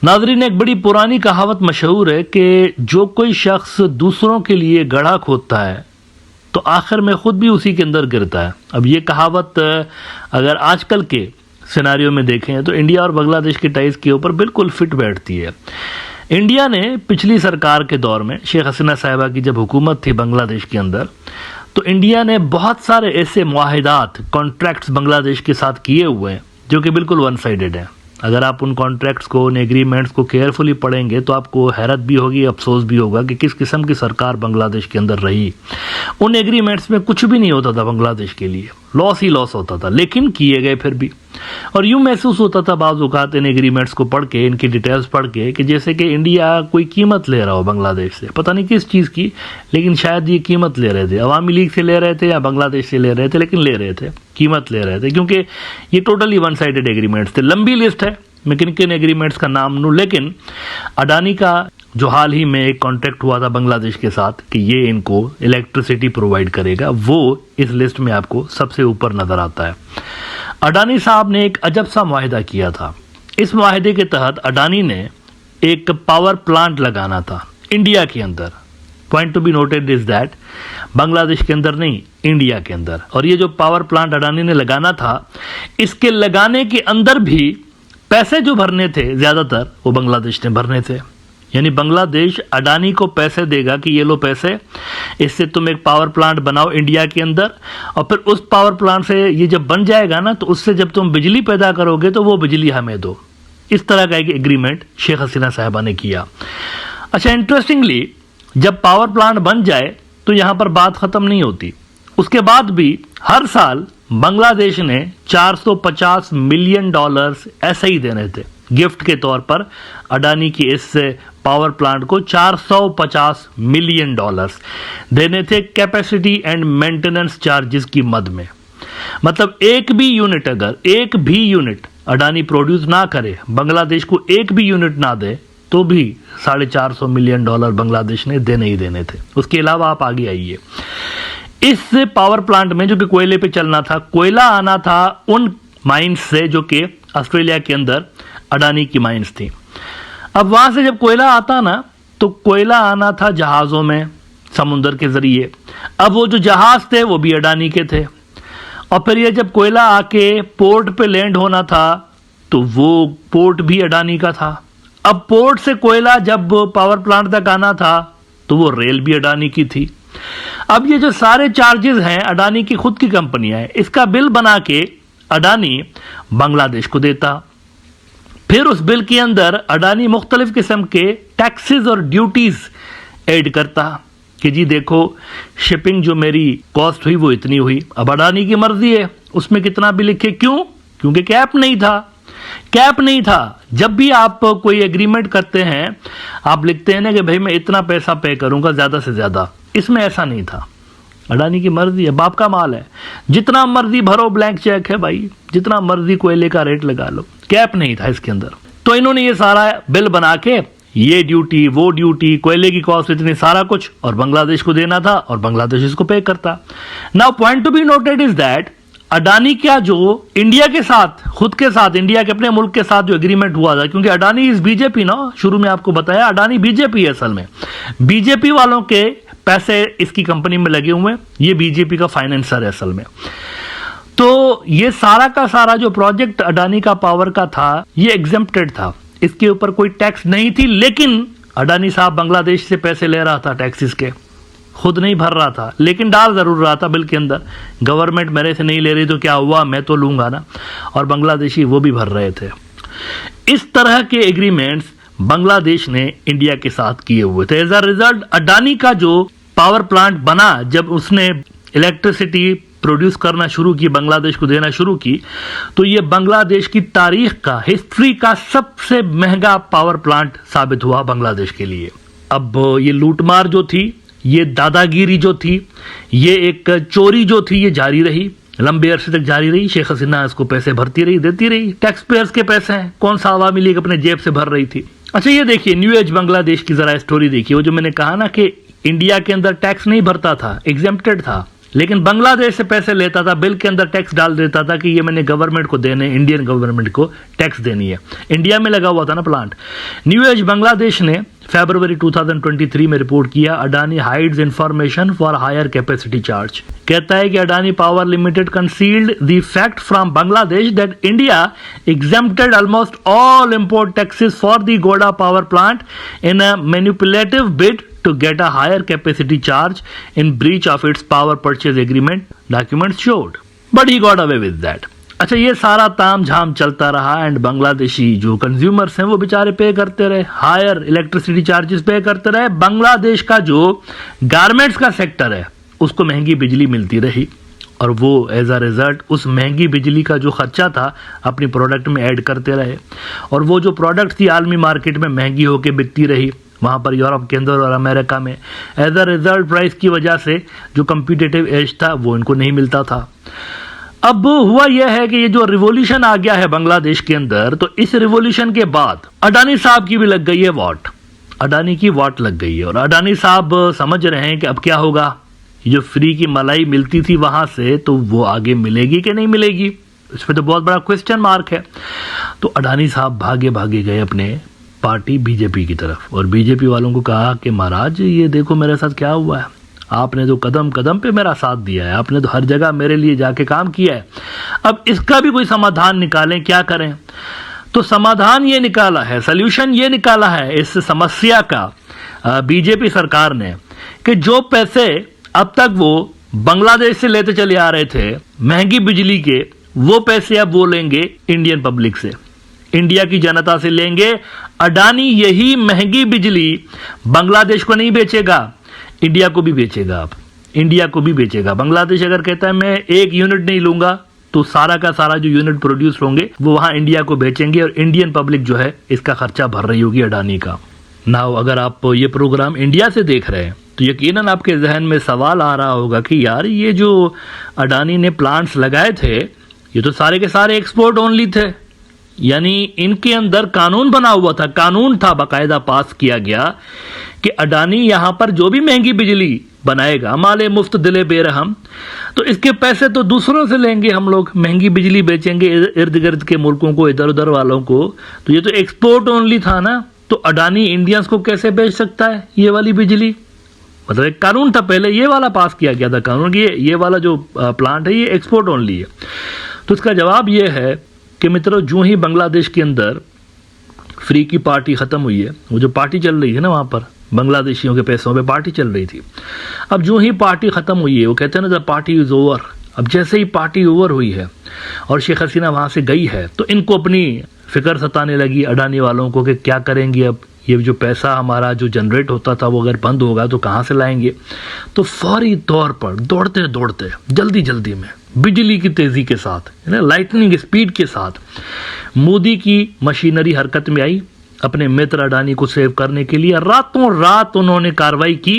नाज़रीन, एक बड़ी पुरानी कहावत मशहूर है कि जो कोई शख्स दूसरों के लिए गड्ढा खोदता है तो आखिर में खुद भी उसी के अंदर गिरता है। अब ये कहावत अगर आजकल के सिनारियों में देखें तो इंडिया और बांग्लादेश के टाइज के ऊपर बिल्कुल फिट बैठती है। इंडिया ने पिछली सरकार के दौर में, शेख हसीना साहिबा की जब हुकूमत थी बांग्लादेश के अंदर, तो इंडिया ने बहुत सारे ऐसे मुआहिदात, कॉन्ट्रैक्ट्स बांग्लादेश के साथ किए हुए हैं जो कि बिल्कुल वन साइडेड हैं। अगर आप उन कॉन्ट्रैक्ट्स को, उन एग्रीमेंट्स को केयरफुली पढ़ेंगे तो आपको हैरत भी होगी, अफसोस भी होगा कि किस किस्म की सरकार बांग्लादेश के अंदर रही। उन एग्रीमेंट्स में कुछ भी नहीं होता था बांग्लादेश के लिए, लॉस ही लॉस होता था, लेकिन किए गए फिर भी। और यूं महसूस होता था बाज़ औक़ात इन एग्रीमेंट्स को पढ़ के, इनकी डिटेल्स पढ़ के, कि जैसे कि इंडिया कोई कीमत ले रहा हो बांग्लादेश से, पता नहीं किस चीज़ की, लेकिन शायद ये कीमत ले रहे थे, अवामी लीग से ले रहे थे या बांग्लादेश से ले रहे थे, लेकिन ले रहे थे, कीमत ले रहे थे, क्योंकि ये टोटली वन साइडेड एग्रीमेंट्स थे। लंबी लिस्ट है, मैं किन किन एग्रीमेंट्स का नाम लूं, लेकिन अडानी का जो हाल ही में एक कॉन्ट्रैक्ट हुआ था बांग्लादेश के साथ कि ये इनको इलेक्ट्रिसिटी प्रोवाइड करेगा, वो इस लिस्ट में आपको सबसे ऊपर नजर आता है। अडानी साहब ने एक अजब सा मुआहिदा किया था। इस मुआहिदे के तहत अडानी ने एक पावर प्लांट लगाना था इंडिया के अंदर। Point to be noted is that Bangladesh के अंदर नहीं, इंडिया के अंदर। और ये जो पावर प्लांट अडानी ने लगाना था, इसके लगाने के अंदर भी पैसे जो भरने थे ज्यादातर वो बांग्लादेश ने भरने थे। यानी बांग्लादेश अडानी को पैसे देगा कि ये लो पैसे, इससे तुम एक पावर प्लांट बनाओ इंडिया के अंदर, और फिर उस पावर प्लांट से ये जब बन जाएगा ना, तो उससे जब तुम बिजली पैदा करोगे तो वो बिजली हमें दो। इस तरह का एक एग्रीमेंट शेख हसीना साहिबा ने किया। अच्छा, इंटरेस्टिंगली जब पावर प्लांट बन जाए तो यहां पर बात खत्म नहीं होती। उसके बाद भी हर साल बांग्लादेश ने $450 मिलियन ऐसे ही देने थे गिफ्ट के तौर पर। अडानी की इस पावर प्लांट को $450 मिलियन देने थे कैपेसिटी एंड मेंटेनेंस चार्जेस की मद में। मतलब एक भी यूनिट, अगर एक भी यूनिट अडानी प्रोड्यूस ना करे, बांग्लादेश को एक भी यूनिट ना दे, तो भी $450 मिलियन बांग्लादेश ने देने ही देने थे। उसके अलावा आप आगे आइए, इस पावर प्लांट में जो कि कोयले पे चलना था, कोयला आना था उन माइंस से जो कि ऑस्ट्रेलिया के अंदर अडानी की माइंस थी। अब वहां से जब कोयला आता ना, तो कोयला आना था जहाजों में, समुद्र के जरिए। अब वो जो जहाज थे वो भी अडानी के थे, और फिर ये जब कोयला आके पोर्ट पे लैंड होना था तो वो पोर्ट भी अडानी का था। अब पोर्ट से कोयला जब पावर प्लांट तक आना था तो वो रेल भी अडानी की थी। अब ये जो सारे चार्जेस हैं, अडानी की खुद की कंपनियां हैं, इसका बिल बना के अडानी बांग्लादेश को देता। फिर उस बिल के अंदर अडानी मुख्तलिफ किस्म के टैक्सेस और ड्यूटीज ऐड करता कि जी देखो, शिपिंग जो मेरी कॉस्ट हुई वो इतनी हुई। अब अडानी की मर्जी है उसमें कितना भी लिखे, क्यों? क्योंकि कैप नहीं था। कैप नहीं था। जब भी आप कोई एग्रीमेंट करते हैं, आप लिखते हैं ना कि भाई मैं इतना पैसा पे करूंगा ज्यादा से ज्यादा। इसमें ऐसा नहीं था। अडानी की मर्जी है, बाप का माल है, जितना मर्जी भरो, ब्लैंक चेक है भाई, जितना मर्जी कोयले का रेट लगा लो। कैप नहीं था इसके अंदर। तो इन्होंने ये सारा बिल बना के, ये ड्यूटी, वो ड्यूटी, कोयले की कॉस्ट इतनी, सारा कुछ, और बांग्लादेश को देना था और बांग्लादेश इसको पे करता। Now point to be noted is that Adani का जो इंडिया के साथ, खुद के साथ, इंडिया के अपने मुल्क के साथ जो एग्रीमेंट हुआ था, क्योंकि अडानी इज बीजेपी ना, शुरू में आपको बताया अडानी बीजेपी है। असल में बीजेपी वालों के पैसे इसकी कंपनी में लगे हुए हैं, ये बीजेपी का फाइनेंसर है असल में। तो ये सारा का सारा जो प्रोजेक्ट अडानी का पावर का था, ये एग्जेम्प्टेड था, इसके ऊपर कोई टैक्स नहीं थी। लेकिन अडानी साहब बांग्लादेश से पैसे ले रहा था टैक्सेस के, खुद नहीं भर रहा था, लेकिन डाल जरूर रहा था बिल के अंदर। गवर्नमेंट मेरे से नहीं ले रही तो क्या हुआ, मैं तो लूंगा ना, और बांग्लादेशी वो भी भर रहे थे। इस तरह के एग्रीमेंट्स बांग्लादेश ने इंडिया के साथ किए हुए थे। एज अ रिजल्ट अडानी का जो पावर प्लांट बना, जब उसने इलेक्ट्रिसिटी प्रोड्यूस करना शुरू की, बांग्लादेश को देना शुरू की, तो ये बांग्लादेश की तारीख का, हिस्ट्री का सबसे महंगा पावर प्लांट साबित हुआ बांग्लादेश के लिए। अब ये लूटमार जो थी, ये दादागिरी जो थी, ये एक चोरी जो थी, ये जारी रही, लंबे अरसे तक जारी रही। शेख हसीना इसको पैसे भरती रही, देती रही। टैक्स पेयर्स के पैसे हैं, कौन सा अवामी लीग अपने जेब से भर रही थी। अच्छा, ये देखिए न्यू एज बांग्लादेश की जरा स्टोरी देखिए। वो जो मैंने कहा ना कि इंडिया के अंदर टैक्स नहीं भरता था, एग्जेम्प्टेड था, लेकिन बांग्लादेश से पैसे लेता था, बिल के अंदर टैक्स डाल देता था कि ये मैंने गवर्नमेंट को देने, इंडियन गवर्नमेंट को टैक्स देनी है। इंडिया में लगा हुआ था ना प्लांट। न्यू एज बांग्लादेश ने फरवरी 2023 में रिपोर्ट किया, Adani hides information for higher capacity charge. कहता है कि Adani power limited concealed the fact from Bangladesh that India exempted almost all import taxes for the Godda power plant in a manipulative bid to get a higher capacity charge in breach of its power purchase agreement, documents showed. But he got away with that. अच्छा, ये सारा ताम झाम चलता रहा and Bangladeshi जो consumers हैं वो बेचारे पे करते रहे, हायर इलेक्ट्रिसिटी चार्जेस पे करते रहे। बांग्लादेश का जो गारमेंट्स का सेक्टर है उसको महंगी बिजली मिलती रही और वो एज अ रिजल्ट उस महंगी बिजली का जो खर्चा था अपनी प्रोडक्ट में ऐड करते रहे और वो जो प्रोडक्ट थी आलमी मार्केट में महंगी होकर बिकती रही वहाँ पर यूरोप के अंदर और अमेरिका में। एज अ रिजल्ट प्राइस की वजह से जो कम्पिटिटिव एज था वो इनको नहीं मिलता था। अब हुआ यह है कि ये जो रिवॉल्यूशन आ गया है बांग्लादेश के अंदर, तो इस रिवॉल्यूशन के बाद अडानी साहब की भी लग गई है वॉट, अडानी की वॉट लग गई है और अडानी साहब समझ रहे हैं कि अब क्या होगा। जो फ्री की मलाई मिलती थी वहां से तो वो आगे मिलेगी कि नहीं मिलेगी, इस पर तो बहुत बड़ा क्वेश्चन मार्क है। तो अडानी साहब भागे भागे गए अपने पार्टी बीजेपी की तरफ और बीजेपी वालों को कहा कि महाराज ये देखो मेरे साथ क्या हुआ है, आपने तो कदम कदम पे मेरा साथ दिया है, आपने तो हर जगह मेरे लिए जाके काम किया है, अब इसका भी कोई समाधान निकालें, क्या करें। तो समाधान ये निकाला है, सल्यूशन ये निकाला है इस समस्या का बीजेपी सरकार ने कि जो पैसे अब तक वो बांग्लादेश से लेते चले आ रहे थे महंगी बिजली के, वो पैसे अब वो लेंगे इंडियन पब्लिक से, इंडिया की जनता से लेंगे। अडानी यही महंगी बिजली बांग्लादेश को नहीं बेचेगा, इंडिया को भी बेचेगा। अब इंडिया को भी बेचेगा। बांग्लादेश अगर कहता है मैं 1 यूनिट नहीं लूंगा तो सारा का सारा जो यूनिट प्रोड्यूस होंगे वो वहां इंडिया को बेचेंगे और इंडियन पब्लिक जो है इसका खर्चा भर रही होगी अडानी का। नाउ अगर आप ये प्रोग्राम इंडिया से देख रहे हैं तो यकीनन आपके जहन में सवाल आ रहा होगा कि यार ये जो अडानी ने प्लांट्स लगाए थे ये तो सारे के सारे एक्सपोर्ट ओनली थे, यानी इनके अंदर कानून बना हुआ था, कानून था बाकायदा पास किया गया कि अडानी यहां पर जो भी महंगी बिजली बनाएगा, माले मुफ्त दिले बेरहम, तो इसके पैसे तो दूसरों से लेंगे हम लोग, महंगी बिजली बेचेंगे इर्द गिर्द के मुल्कों को, इधर उधर वालों को। तो ये तो एक्सपोर्ट ओनली था ना, तो अडानी इंडियंस को कैसे बेच सकता है ये वाली बिजली। मतलब एक कानून था पहले, ये वाला पास किया गया था कानून कि ये वाला जो प्लांट है ये एक्सपोर्ट ओनली है। तो इसका जवाब ये है कि मित्रों, जो ही बांग्लादेश के अंदर फ्री की पार्टी खत्म हुई है, वो जो पार्टी चल रही है ना वहां पर बांग्लादेशियों के पैसों पे पार्टी चल रही थी, अब जो ही पार्टी खत्म हुई है, वो कहते हैं ना द पार्टी इज ओवर, अब जैसे ही पार्टी ओवर हुई है और शेख हसीना वहां से गई है तो इनको अपनी फिक्र सताने लगी अडानी वालों को कि क्या करेंगे, अब ये जो पैसा हमारा जो जनरेट होता था वो अगर बंद होगा तो कहाँ से लाएंगे। तो फौरी तौर पर दौड़ते दौड़ते जल्दी जल्दी में बिजली की तेजी के साथ, लाइटनिंग स्पीड के साथ मोदी की मशीनरी हरकत में आई अपने मित्र अडानी को सेव करने के लिए। रातों रात उन्होंने कार्रवाई की,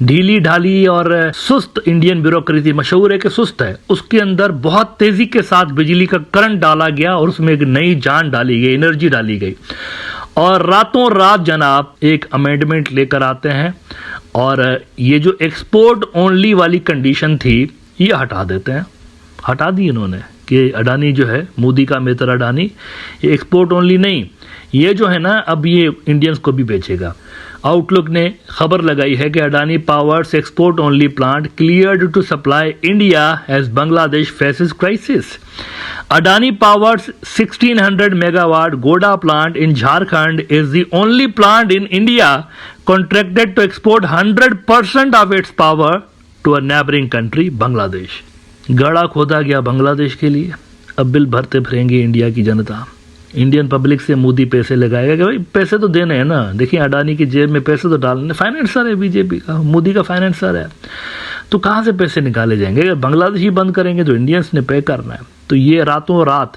ढीली ढाली और सुस्त इंडियन ब्यूरोक्रेसी, मशहूर है कि सुस्त है, उसके अंदर बहुत तेजी के साथ बिजली का करंट डाला गया और उसमें एक नई जान डाली गई, एनर्जी डाली गई और रातों रात जनाब एक अमेंडमेंट लेकर आते हैं और ये जो एक्सपोर्ट ओनली वाली कंडीशन थी ये हटा देते हैं, हटा दी इन्होंने कि अडानी जो है, मोदी का मित्र अडानी, ये एक्सपोर्ट ओनली नहीं, ये जो है ना अब ये इंडियंस को भी बेचेगा। आउटलुक ने खबर लगाई है कि Adani power's export only plant cleared to supply India as Bangladesh faces crisis. Adani Power's 1600 megawatt Goda plant in Jharkhand is the only plant in India contracted to export 100% of its power to a neighboring country, Bangladesh. गड़ा खोदा गया बांग्लादेश के लिए, अब bill भरते फिरेंगे India की जनता। Indian public से मोदी पैसे लगाएगा कि भाई पैसे तो देने हैं ना, देखिए अडानी की जेब में पैसे तो डालने, फाइनेंसर है बीजेपी का, मोदी का फाइनेंसर है, तो कहाँ से पैसे निकाले जाएंगे। अगर बांग्लादेश ही बंद करेंगे तो इंडियंस ने पे करना है। तो ये रातों रात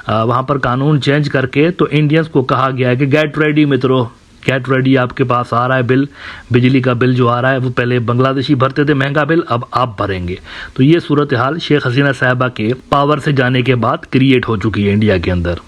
वहाँ पर कानून चेंज करके तो इंडियंस को कहा गया है कि गेट रेडी मित्रों, गेट रेडी, आपके पास आ रहा है बिल, बिजली का बिल जो आ रहा है वो पहले बांग्लादेशी भरते थे महंगा बिल, अब आप भरेंगे। तो ये सूरत हाल शेख हसीना साहबा के पावर से जाने के बाद क्रिएट हो चुकी है इंडिया के अंदर।